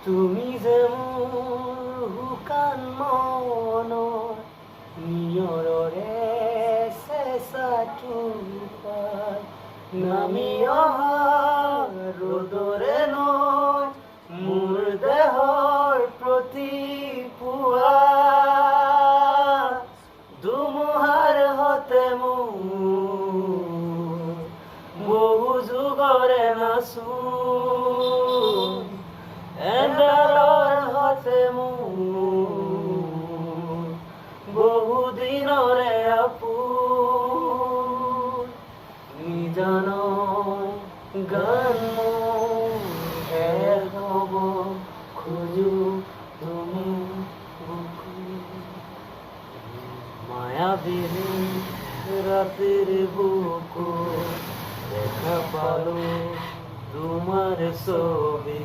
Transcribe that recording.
তুমি যে মোৰ শুকান মনৰ নিয়ৰৰে চেঁচাটো পাই নামি অহা ৰ'দৰে নৈ মোৰ দেহৰ প্ৰতি পুৱা ধুমুহাৰ হতে মোৰ বহু যুগৰে নাচো এন্ধাৰৰ হতে মোৰ বহু দিনৰে আপোন নিজান গান শেষ হ'ব খোজো তুমি মায়াবিনী রাতের বুকু দেখা পালো তোমার ছবি।